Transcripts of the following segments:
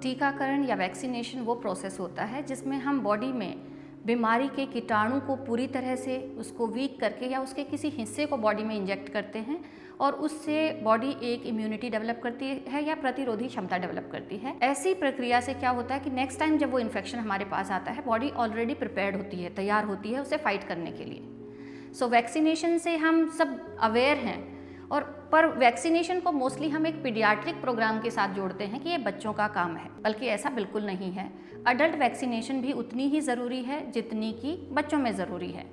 टीकाकरण या वैक्सीनेशन वो प्रोसेस होता है जिसमें हम बॉडी में बीमारी के कीटाणु को पूरी तरह से उसको वीक करके या उसके किसी हिस्से को बॉडी में इंजेक्ट करते हैं और उससे बॉडी एक इम्यूनिटी डेवलप करती है या प्रतिरोधी क्षमता डेवलप करती है। ऐसी प्रक्रिया से क्या होता है कि नेक्स्ट टाइम जब वो इन्फेक्शन हमारे पास आता है, बॉडी ऑलरेडी प्रिपेयर्ड होती है, तैयार होती है उसे फाइट करने के लिए। सो वैक्सीनेशन से हम सब अवेयर हैं पर वैक्सीनेशन को मोस्टली हम एक पीडियाट्रिक प्रोग्राम के साथ जोड़ते हैं कि ये बच्चों का काम है, बल्कि ऐसा बिल्कुल नहीं है। अडल्ट वैक्सीनेशन भी उतनी ही ज़रूरी है जितनी कि बच्चों में ज़रूरी है।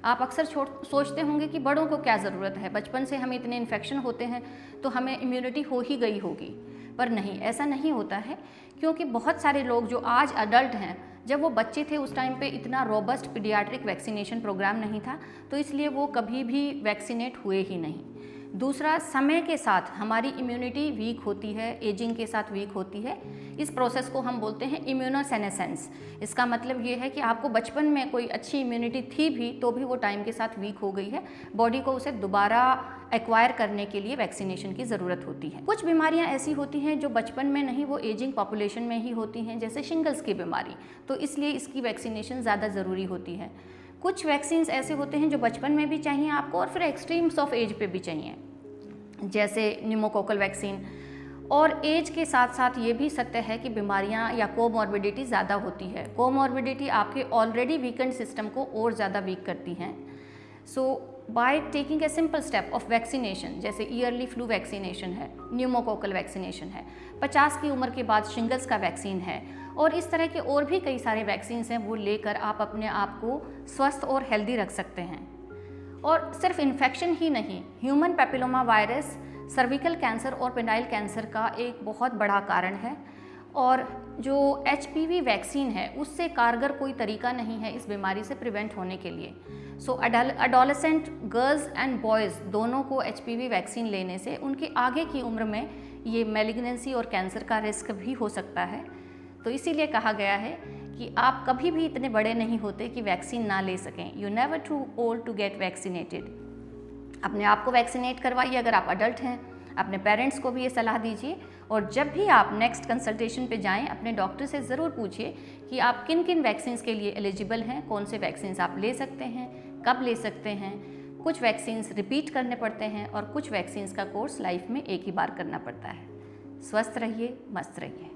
आप अक्सर सोचते होंगे कि बड़ों को क्या ज़रूरत है, बचपन से हमें इतने इन्फेक्शन होते हैं तो हमें इम्यूनिटी हो ही गई होगी, पर नहीं, ऐसा नहीं होता है। क्योंकि बहुत सारे लोग जो आज अडल्ट हैं, जब वो बच्चे थे उस टाइम पे इतना रोबस्ट पीडियाट्रिक वैक्सीनेशन प्रोग्राम नहीं था, तो इसलिए वो कभी भी वैक्सीनेट हुए ही नहीं। दूसरा, समय के साथ हमारी इम्यूनिटी वीक होती है, एजिंग के साथ वीक होती है। इस प्रोसेस को हम बोलते हैं इम्यूनोसेनेसेंस। इसका मतलब ये है कि आपको बचपन में कोई अच्छी इम्यूनिटी थी भी तो भी वो टाइम के साथ वीक हो गई है, बॉडी को उसे दोबारा एक्वायर करने के लिए वैक्सीनेशन की ज़रूरत होती है। कुछ बीमारियां ऐसी होती हैं जो बचपन में नहीं, वो एजिंग पॉपुलेशन में ही होती हैं, जैसे शिंगल्स की बीमारी, तो इसलिए इसकी वैक्सीनेशन ज़्यादा ज़रूरी होती है। कुछ वैक्सीन्स ऐसे होते हैं जो बचपन में भी चाहिए आपको और फिर एक्सट्रीम्स ऑफ एज पे भी चाहिए, जैसे न्यूमोकोकल वैक्सीन। और एज के साथ साथ ये भी सत्य है कि बीमारियां या कोमॉर्बिडिटी ज़्यादा होती है। कोमॉर्बिडिटी आपके ऑलरेडी वीकेंड सिस्टम को और ज़्यादा वीक करती हैं। So by taking a simple step of vaccination, जैसे ईयरली फ्लू वैक्सीनेशन है, न्यूमोकोकल वैक्सीनेशन है, 50 की उम्र के बाद शिंगल्स का वैक्सीन है, और इस तरह के और भी कई सारे वैक्सीन्स हैं, वो लेकर आप अपने आप को स्वस्थ और हेल्दी रख सकते हैं। और सिर्फ इन्फेक्शन ही नहीं, human papilloma virus cervical cancer और पेनाइल कैंसर का एक बहुत बड़ा कारण है, और जो HPV वैक्सीन है उससे कारगर कोई तरीका नहीं है इस बीमारी से प्रिवेंट होने के लिए। सो अडोलेसेंट गर्ल्स एंड बॉयज़ दोनों को HPV वैक्सीन लेने से उनकी आगे की उम्र में ये मैलिग्नेंसी और कैंसर का रिस्क भी हो सकता है। तो इसीलिए कहा गया है कि आप कभी भी इतने बड़े नहीं होते कि वैक्सीन ना ले सकें। You never too old to get vaccinated. अपने आप को वैक्सीनेट करवाइए अगर आप अडल्ट हैं, अपने पेरेंट्स को भी ये सलाह दीजिए, और जब भी आप नेक्स्ट कंसल्टेशन पे जाएं अपने डॉक्टर से ज़रूर पूछिए कि आप किन किन वैक्सीन्स के लिए एलिजिबल हैं, कौन से वैक्सीन्स आप ले सकते हैं, कब ले सकते हैं। कुछ वैक्सीन्स रिपीट करने पड़ते हैं और कुछ वैक्सीन्स का कोर्स लाइफ में एक ही बार करना पड़ता है। स्वस्थ रहिए, मस्त रहिए।